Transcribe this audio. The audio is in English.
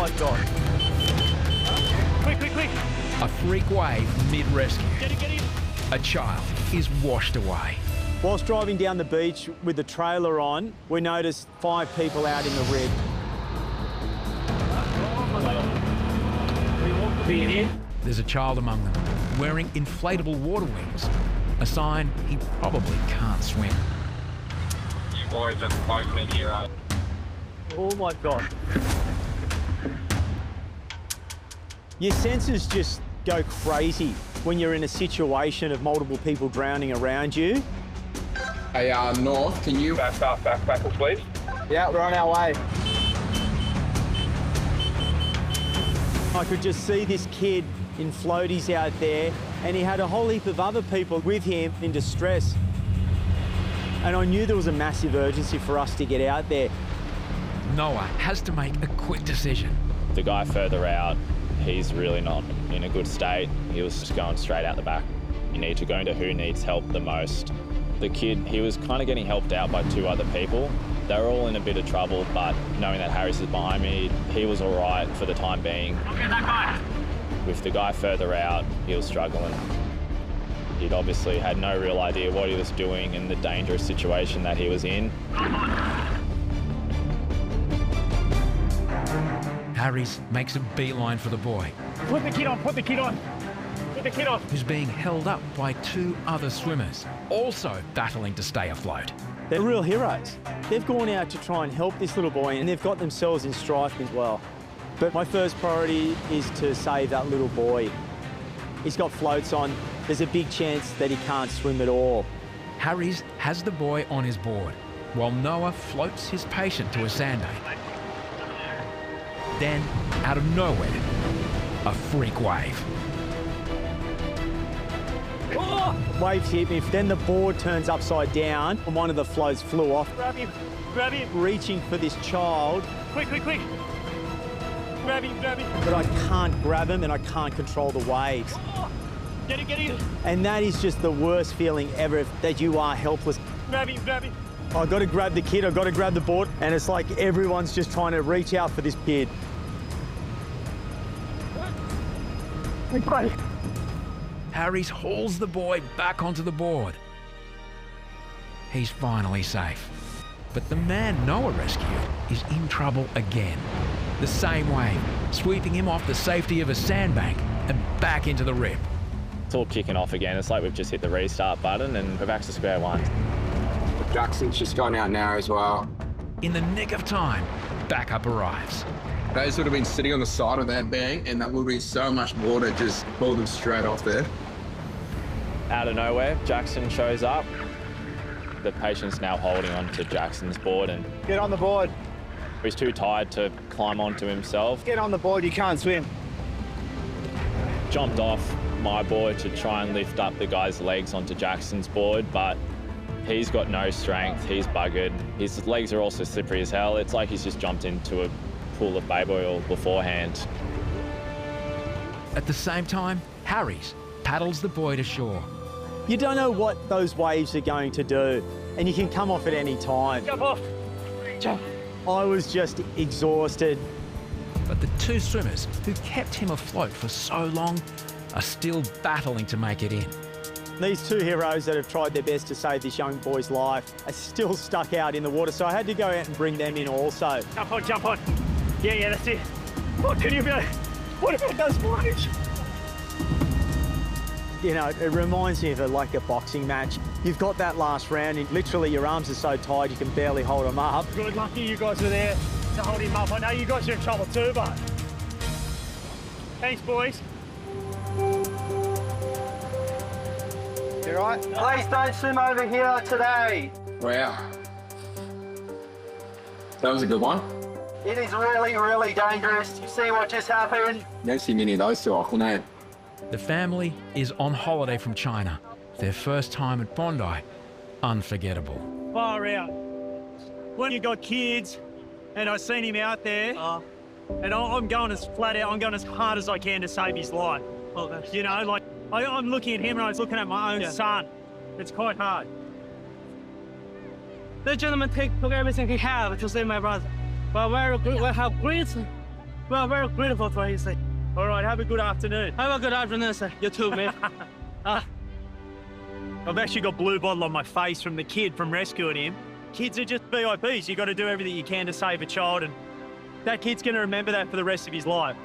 my God. Quick, quick, quick. A freak wave mid-rescue. Get it. A child is washed away. Whilst driving down the beach with the trailer on, we noticed 5 people out in the rib. There's a child among them, wearing inflatable water wings, a sign he probably can't swim. You boys are smoking here. Oh my God. Your senses just go crazy when you're in a situation of multiple people drowning around you. Hey, North, can you back please? Yeah, we're on our way. I could just see this kid in floaties out there, and he had a whole heap of other people with him in distress. And I knew there was a massive urgency for us to get out there. Noah has to make a quick decision. The guy further out, he's really not in a good state. He was just going straight out the back. You need to go into who needs help the most. The kid, he was kind of getting helped out by 2 other people. They were all in a bit of trouble, but knowing that Harris is behind me, he was all right for the time being. Okay, that guy. With the guy further out, he was struggling. He'd obviously had no real idea what he was doing and the dangerous situation that he was in. Harris makes a beeline for the boy, Put the kid on. who's being held up by 2 other swimmers, also battling to stay afloat. They're real heroes. They've gone out to try and help this little boy, and they've got themselves in strife as well. But my first priority is to save that little boy. He's got floats on. There's a big chance that he can't swim at all. Harris has the boy on his board, while Noah floats his patient to a sandbank. Then, out of nowhere, a freak wave. Waves hit me, then the board turns upside down, and one of the floats flew off. Grab him. Reaching for this child, Quick. Grab him. but I can't grab him and I can't control the waves. Get it. And that is just the worst feeling ever, that you are helpless. Grab him. I've got to grab the kid, I've got to grab the board, and it's like everyone's just trying to reach out for this kid. Harris hauls the boy back onto the board. He's finally safe. But the man Noah rescued is in trouble again. The same wave, sweeping him off the safety of a sandbank and back into the rip. It's all kicking off again. It's like we've just hit the restart button and we're back to square one. Jackson's just gone out now as well. In the nick of time, backup arrives. Those would have been sitting on the side of that bank, and that would be so much water just pulled them straight off there. Out of nowhere, Jackson shows up. The patient's now holding onto Jackson's board and Get on the board. he's too tired to climb onto himself. Get on the board, you can't swim. Jumped off my board to try and lift up the guy's legs onto Jackson's board, but he's got no strength, he's buggered. His legs are also slippery as hell. It's like he's just jumped into a pool of baby oil beforehand. At the same time, Harris paddles the boy to shore. You don't know what those waves are going to do, and you can come off at any time. Jump off. I was just exhausted. But the 2 swimmers who kept him afloat for so long are still battling to make it in. These 2 heroes that have tried their best to save this young boy's life are still stuck out in the water, so I had to go out and bring them in also. Jump on. Yeah, that's it. What can you do? What about those waves? You know, it reminds me of like a boxing match. You've got that last round, and literally your arms are so tired you can barely hold them up. Good, lucky you guys were there to hold him up. I know you guys are in trouble too, but thanks, boys. You right? Please don't swim over here today. Wow. That was a good one. It is really, really dangerous. You see what just happened? Never seen many of those too often, eh? The family is on holiday from China. Their first time at Bondi, unforgettable. Far out. When you got kids, and I seen him out there, and I'm going as flat out, I'm going as hard as I can to save his life. You know, like, I'm looking at him and I was looking at my own son. It's quite hard. The gentleman took everything he had to save my brother. But we have great Well, very grateful for you, sir. All right, have a good afternoon. Have a good afternoon, sir. You too, mate. I've actually got blue bottle on my face from the kid from rescuing him. Kids are just VIPs. You got to do everything you can to save a child, and that kid's going to remember that for the rest of his life.